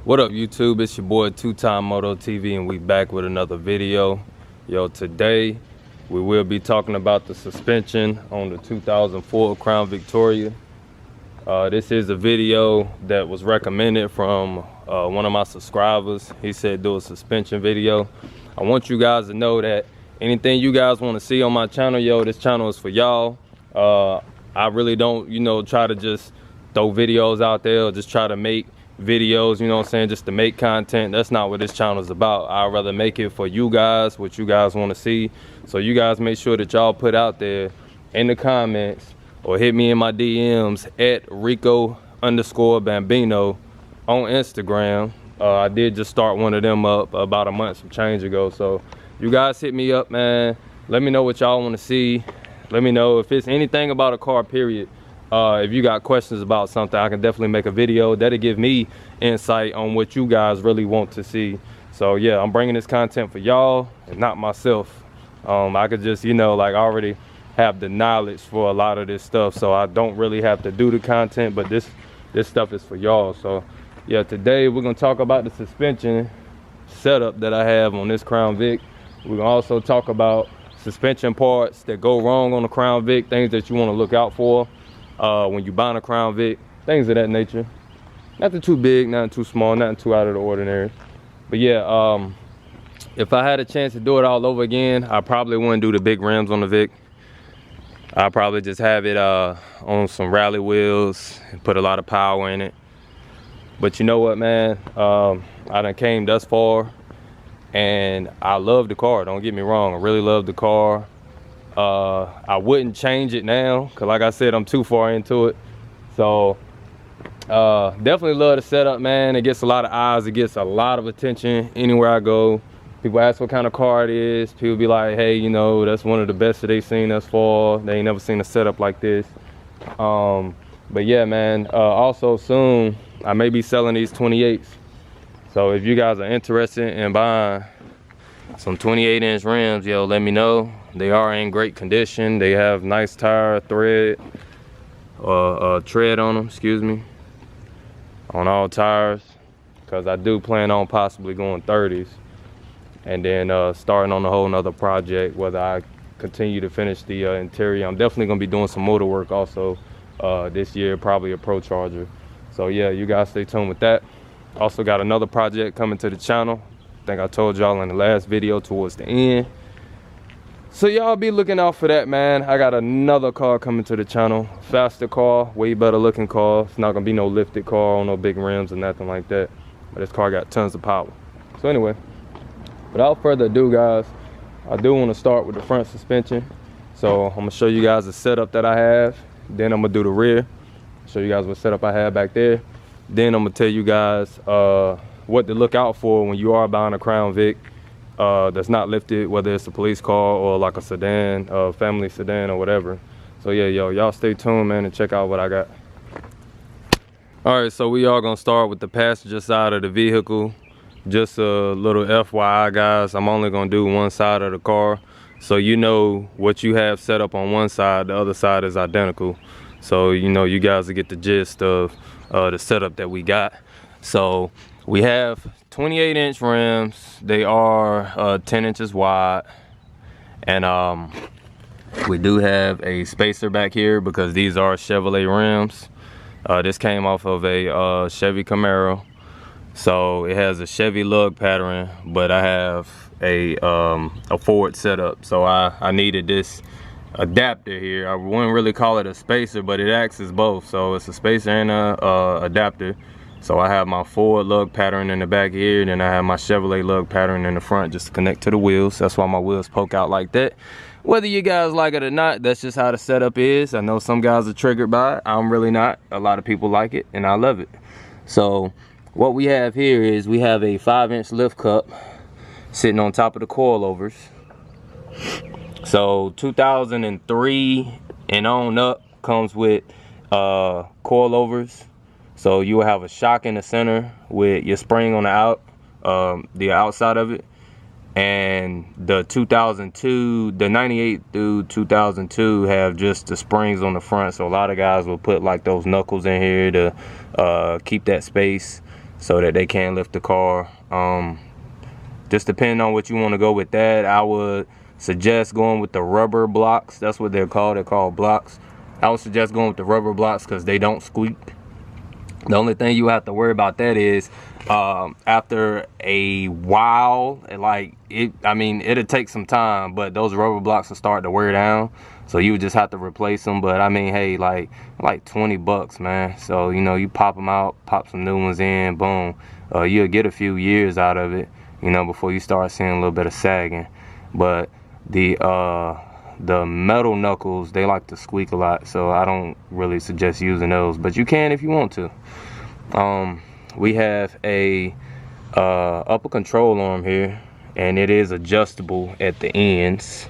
What up, YouTube? It's your boy two-time Moto TV, and we back with another video. Yo, today we will be talking about the suspension on the 2004 Crown Victoria. This is a video that was recommended from one of my subscribers. He said do a suspension video. I want you guys to know that anything you guys want to see on my channel, yo, this channel is for y'all. I really don't, try to just throw videos out there or just try to make videos, you know what I'm saying, just to make content. That's not what this channel is about. I'd rather make it for you guys, what you guys want to see. So you guys make sure that y'all put out there in the comments or hit me in my DMs at Rico_Bambino on Instagram. I did just start one of them up about a month some change ago. So you guys hit me up, man. Let me know what y'all want to see. Let me know if it's anything about a car, period. If you got questions about something, I can definitely make a video that'll give me insight on what you guys really want to see. So yeah, I'm bringing this content for y'all and not myself. I could just, like, already have the knowledge for a lot of this stuff, so I don't really have to do the content, but this stuff is for y'all. So yeah, today we're gonna talk about the suspension setup that I have on this Crown Vic. We're gonna also talk about suspension parts that go wrong on the Crown Vic, things that you want to look out for when you buying a Crown Vic, things of that nature. Nothing too big, nothing too small, nothing too out of the ordinary. But yeah, if I had a chance to do it all over again, I probably wouldn't do the big rims on the Vic. I'll probably just have it on some rally wheels and put a lot of power in it. But you know what, man, I done came thus far and I love the car, don't get me wrong. I really love the car. I wouldn't change it now because, like I said, I'm too far into it. So definitely love the setup, man. It gets a lot of eyes, it gets a lot of attention anywhere I go. People ask what kind of car it is. People be like, hey, that's one of the best that they've seen thus far. They ain't never seen a setup like this. But yeah, man, also soon I may be selling these 28s. So if you guys are interested in buying some 28-inch rims, yo, let me know. They are in great condition. They have nice tire tread on them, excuse me, on all tires, because I do plan on possibly going 30s and then starting on a whole nother project, whether I continue to finish the interior. I'm definitely gonna be doing some motor work also this year, probably a Pro Charger. So yeah, you guys stay tuned with that. Also got another project coming to the channel. I think I told y'all in the last video towards the end. So y'all be looking out for that, man. I got another car coming to the channel. Faster car, way better looking car. It's not gonna be no lifted car on no big rims or nothing like that. But this car got tons of power. So anyway, without further ado, guys, I do want to start with the front suspension. So I'm gonna show you guys the setup that I have. Then I'm gonna do the rear. Show you guys what setup I have back there. Then I'm gonna tell you guys what to look out for when you are buying a Crown Vic that's not lifted, whether it's a police car or like a sedan, family sedan or whatever. So yeah, y'all stay tuned, man, and check out what I got. All right, so we are gonna start with the passenger side of the vehicle. Just a little FYI, guys, I'm only gonna do one side of the car, so you know what you have set up on one side, the other side is identical. So you guys will get the gist of the setup that we got. So we have 28-inch rims. They are 10 inches wide, and we do have a spacer back here because these are Chevrolet rims. This came off of a Chevy Camaro, so it has a Chevy lug pattern, but I have a Ford setup, so I needed this adapter here. I wouldn't really call it a spacer, but it acts as both, so it's a spacer and a adapter. So I have my Ford lug pattern in the back here, and then I have my Chevrolet lug pattern in the front just to connect to the wheels. That's why my wheels poke out like that. Whether you guys like it or not, that's just how the setup is. I know some guys are triggered by it. I'm really not. A lot of people like it, and I love it. So what we have here is we have a 5-inch lift cup sitting on top of the coilovers. So 2003 and on up comes with coilovers. So you will have a shock in the center with your spring on the outside of it, and the 2002, the 98 through 2002 have just the springs on the front. So a lot of guys will put like those knuckles in here to keep that space. so that they can lift the car. Just depending on what you want to go with that, I would suggest going with the rubber blocks. That's what they're called blocks. I would suggest going with the rubber blocks because they don't squeak. The only thing you have to worry about that is after a while, it'll take some time, but those rubber blocks will start to wear down, so you just have to replace them. But I mean, hey, like $20, man. So you pop them out, pop some new ones in, boom, you'll get a few years out of it, before you start seeing a little bit of sagging. But the metal knuckles, they like to squeak a lot, so I don't really suggest using those, but you can if you want to. We have a upper control arm here, and it is adjustable at the ends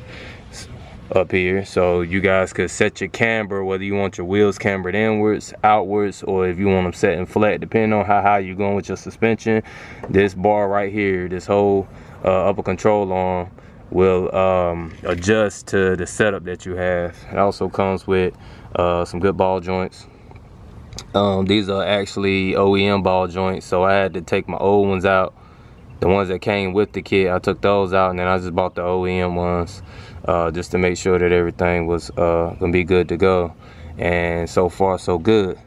up here, so you guys could set your camber, whether you want your wheels cambered inwards, outwards, or if you want them set in flat, depending on how high you're going with your suspension. This bar right here, this whole upper control arm, will adjust to the setup that you have. It also comes with some good ball joints. These are actually OEM ball joints, so I had to take my old ones out. The ones that came with the kit, I took those out, and then I just bought the OEM ones just to make sure that everything was gonna be good to go. And so far so good.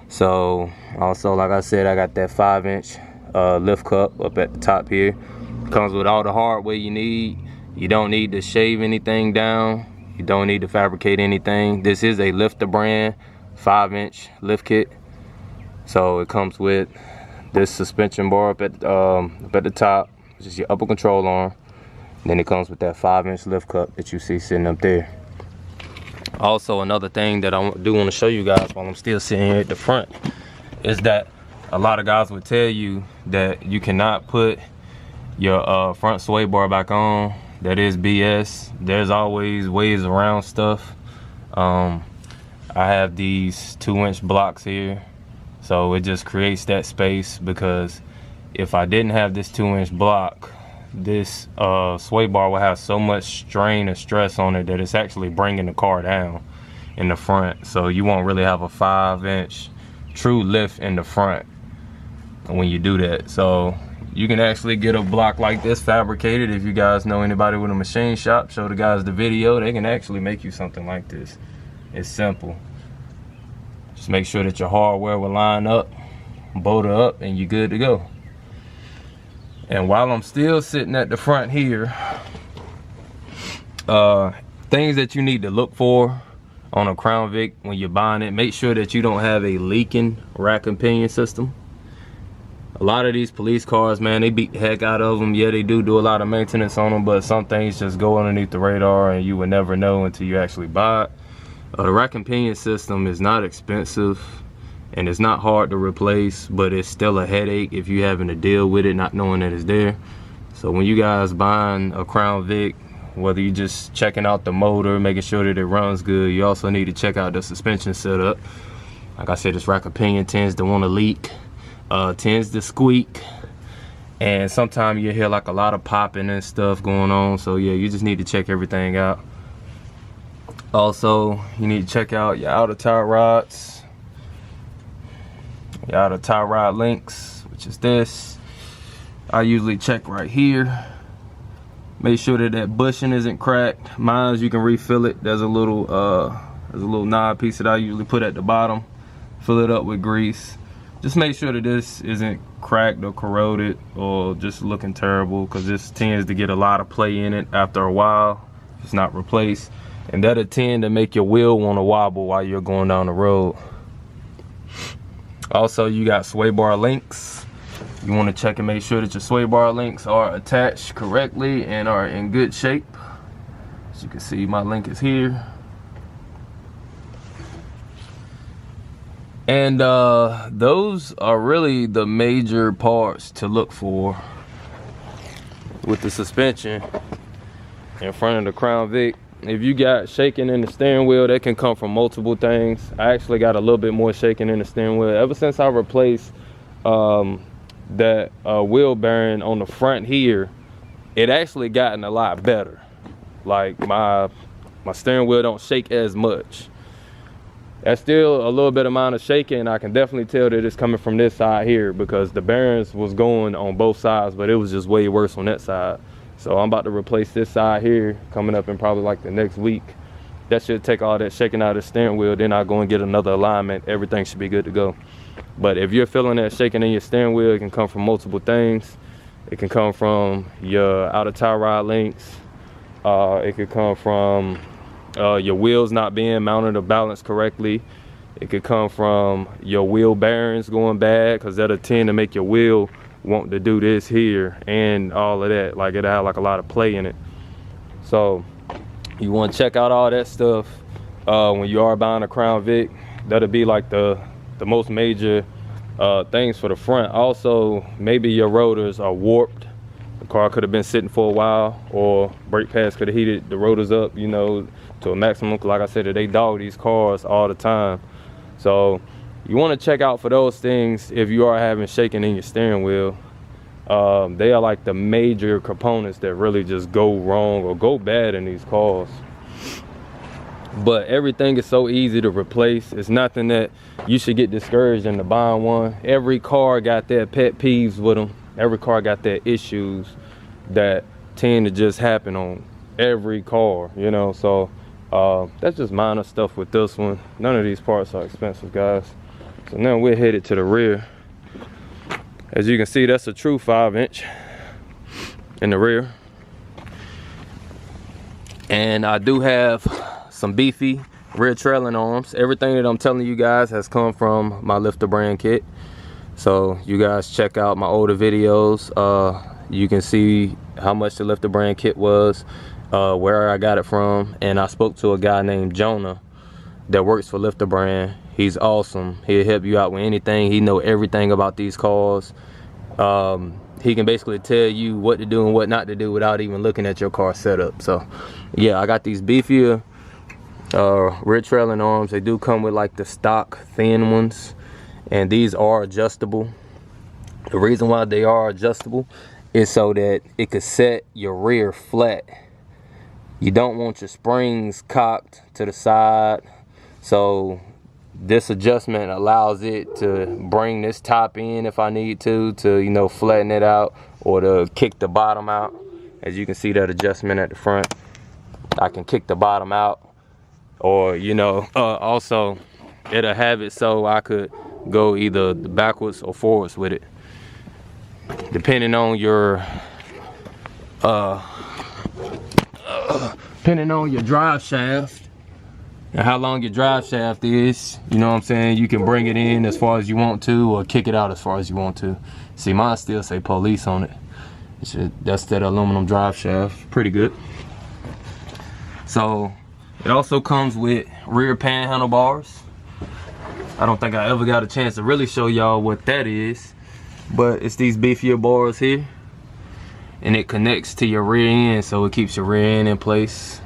So also, like I said, I got that 5-inch lift cup up at the top here. Comes with all the hardware you need. You don't need to shave anything down. You don't need to fabricate anything. This is a Lifter brand 5-inch lift kit. So it comes with this suspension bar up at the top, which is your upper control arm. Then it comes with that 5-inch lift cup that you see sitting up there. Also, another thing that I do want to show you guys while I'm still sitting here at the front is that a lot of guys would tell you that you cannot put your front sway bar back on. That is BS. There's always ways around stuff. I have these 2-inch blocks here, so it just creates that space, because if I didn't have this 2-inch block, this sway bar will have so much strain and stress on it that it's actually bringing the car down in the front. So you won't really have a 5-inch true lift in the front when you do that. So you can actually get a block like this fabricated. If you guys know anybody with a machine shop, show the guys the video. They can actually make you something like this. It's simple. Just make sure that your hardware will line up, bolt it up, and you're good to go. And while I'm still sitting at the front here, things that you need to look for on a Crown Vic when you're buying it: make sure that you don't have a leaking rack and pinion system. A lot of these police cars, man, they beat the heck out of them. Yeah, they do a lot of maintenance on them, but some things just go underneath the radar and you would never know until you actually buy it. The rack and pinion system is not expensive and it's not hard to replace, but it's still a headache if you're having to deal with it not knowing that it's there. So when you guys buying a Crown Vic, whether you're just checking out the motor, making sure that it runs good, you also need to check out the suspension setup. Like I said, this rack and pinion tends to want to leak, tends to squeak, and sometimes you hear like a lot of popping and stuff going on. So yeah, you just need to check everything out. Also, you need to check out your outer tie rods, your outer tie rod links, which is this. I usually check right here. Make sure that that bushing isn't cracked. Mine's, you can refill it. There's a little knob piece that I usually put at the bottom. Fill it up with grease. Just make sure that this isn't cracked or corroded or just looking terrible, because this tends to get a lot of play in it after a while if it's not replaced. And that'll tend to make your wheel want to wobble while you're going down the road. Also, you got sway bar links. You want to check and make sure that your sway bar links are attached correctly and are in good shape. As you can see, my link is here. And those are really the major parts to look for with the suspension in front of the Crown Vic. If you got shaking in the steering wheel, that can come from multiple things. I actually got a little bit more shaking in the steering wheel. Ever since I replaced that wheel bearing on the front here, it actually gotten a lot better. Like my steering wheel don't shake as much. That's still a little bit amount of shaking. I can definitely tell that it's coming from this side here, because the bearings was going on both sides, but it was just way worse on that side. So I'm about to replace this side here coming up in probably like the next week. That should take all that shaking out of the steering wheel. Then I'll go and get another alignment. Everything should be good to go. But if you're feeling that shaking in your steering wheel, it can come from multiple things. It can come from your outer tie rod links. It could come from your wheels not being mounted or balanced correctly. It could come from your wheel bearings going bad, because that'll tend to make your wheel want to do this here and all of that. Like, it'll have like a lot of play in it. So you want to check out all that stuff when you are buying a Crown Vic. That'll be like the most major things for the front. Also, maybe your rotors are warped. The car could have been sitting for a while, or brake pads could have heated the rotors up, you know, to a maximum. Like I said, they dog these cars all the time. So you want to check out for those things if you are having shaking in your steering wheel. They are like the major components that really just go wrong or go bad in these cars. But everything is so easy to replace. It's nothing that you should get discouraged into buying one. Every car got their pet peeves with them. Every car got their issues that tend to just happen on every car, you know. So that's just minor stuff with this one. None of these parts are expensive, guys. So now we're headed to the rear. As you can see, that's a true 5-inch in the rear. And I do have some beefy rear trailing arms. Everything that I'm telling you guys has come from my Lifter brand kit. So you guys check out my older videos. You can see how much the Lifter brand kit was, where I got it from. And I spoke to a guy named Jonah that works for Lifter brand. He's awesome. He'll help you out with anything. He know everything about these cars. He can basically tell you what to do and what not to do without even looking at your car setup. So yeah, I got these beefier rear trailing arms. They do come with like the stock thin ones, and these are adjustable. The reason why they are adjustable is so that it could set your rear flat. You don't want your springs cocked to the side, so this adjustment allows it to bring this top in if I need to, you know, flatten it out, or to kick the bottom out. As you can see, that adjustment at the front, I can kick the bottom out, or, you know, also it'll have it so I could go either backwards or forwards with it, depending on your drive shaft and how long your drive shaft is. You know what I'm saying? You can bring it in as far as you want to, or kick it out as far as you want to. See, mine still say police on it. That's that aluminum drive shaft. Pretty good. So it also comes with rear pan handlebars. I don't think I ever got a chance to really show y'all what that is, but it's these beefier bars here, and it connects to your rear end, so it keeps your rear end in place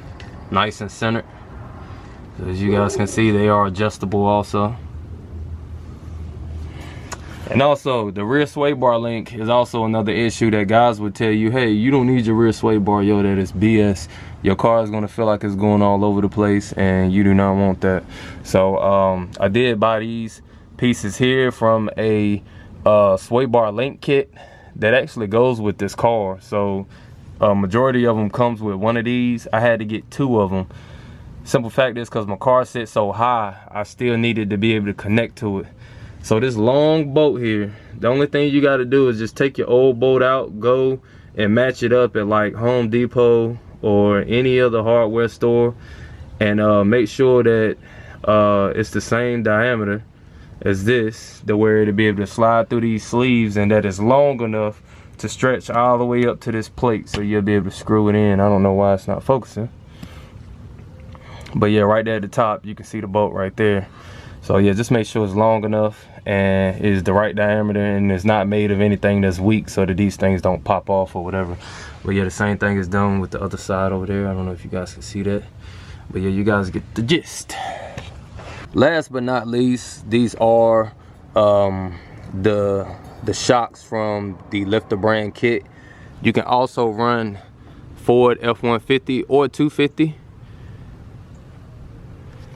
nice and centered. So as you guys can see, they are adjustable also. And also, the rear sway bar link is also another issue that guys would tell you, hey, you don't need your rear sway bar. Yo, that is BS. Your car is gonna feel like it's going all over the place, and you do not want that. So I did buy these pieces here from a sway bar link kit that actually goes with this car. So majority of them comes with one of these. I had to get 2 of them. Simple fact is, because my car sits so high, I still needed to be able to connect to it. So this long bolt here, the only thing you got to do is just take your old bolt out, go and match it up at like Home Depot or any other hardware store, and make sure that it's the same diameter as this, to where it'll be able to slide through these sleeves, and that is long enough to stretch all the way up to this plate, so you'll be able to screw it in. I don't know why it's not focusing, but yeah, right there at the top you can see the bolt right there. So yeah, just make sure it's long enough and is the right diameter, and it's not made of anything that's weak, so that these things don't pop off or whatever. But yeah, the same thing is done with the other side over there. I don't know if you guys can see that, but yeah, you guys get the gist. Last but not least, these are the shocks from the Lifter brand kit. You can also run Ford F-150 or 250.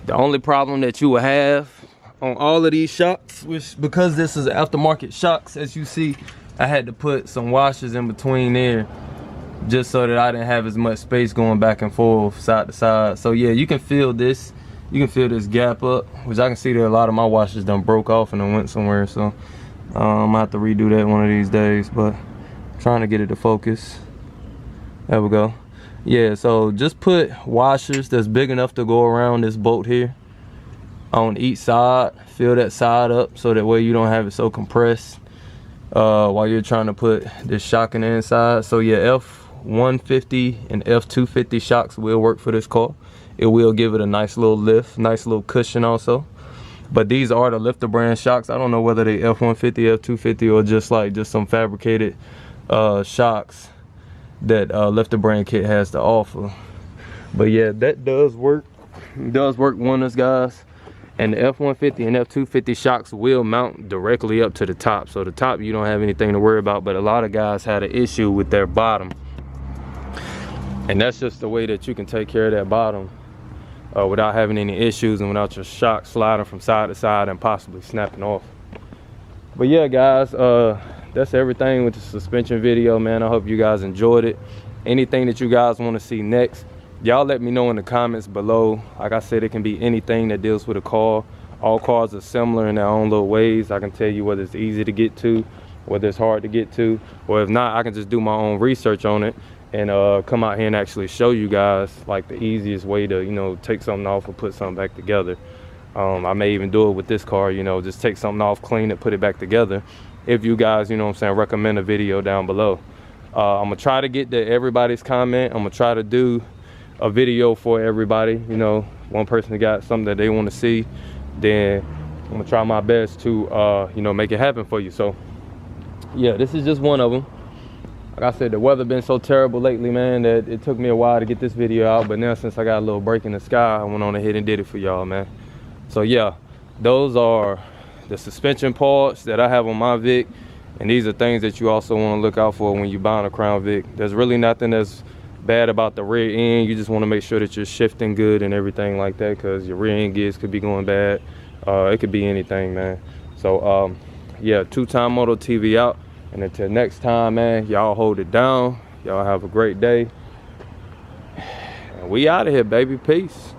The only problem that you will have on all of these shocks, which because this is aftermarket shocks, as you see, I had to put some washers in between there just so that I didn't have as much space going back and forth side to side. So yeah, you can feel this. You can feel this gap up, which I can see that a lot of my washers done broke off and then went somewhere. So I'm gonna have to redo that one of these days, but I'm trying to get it to focus. There we go. Yeah, so just put washers that's big enough to go around this bolt here on each side. Fill that side up so that way you don't have it so compressed while you're trying to put this shock in the inside. So yeah, F150 and F250 shocks will work for this car. It will give it a nice little lift, nice little cushion also. But these are the Lifter brand shocks. I don't know whether they F150, F250, or just some fabricated shocks that Lifter brand kit has to offer. But yeah, that does work. It does work wonders, guys. And the F150 and F250 shocks will mount directly up to the top. So the top, you don't have anything to worry about, but a lot of guys had an issue with their bottom. And that's just the way that you can take care of that bottom without having any issues and without your shock sliding from side to side and possibly snapping off. But yeah, guys, that's everything with the suspension video, man. I hope you guys enjoyed it. Anything that you guys want to see next, y'all let me know in the comments below. Like I said, it can be anything that deals with a car. All cars are similar in their own little ways. I can tell you whether it's easy to get to, whether it's hard to get to, or if not, I can just do my own research on it and come out here and actually show you guys like the easiest way to, you know, take something off and put something back together. I may even do it with this car, you know, just take something off, clean it, put it back together. If you guys, you know what I'm saying, recommend a video down below. I'm gonna try to get to everybody's comment. I'm gonna try to do a video for everybody. You know, one person got something that they want to see, then I'm gonna try my best to you know, make it happen for you. So yeah, this is just one of them. Like I said, the weather been so terrible lately, man, that it took me a while to get this video out, but now since I got a little break in the sky, I went on ahead and did it for y'all, man. So yeah, those are the suspension parts that I have on my Vic, and these are things that you also want to look out for when you're buying a Crown Vic. There's really nothing that's bad about the rear end. You just want to make sure that you're shifting good and everything like that, because your rear end gears could be going bad. It could be anything, man. So yeah, two-time Moto TV out, and until next time, man, y'all hold it down. Y'all have a great day, and we out of here, baby. Peace.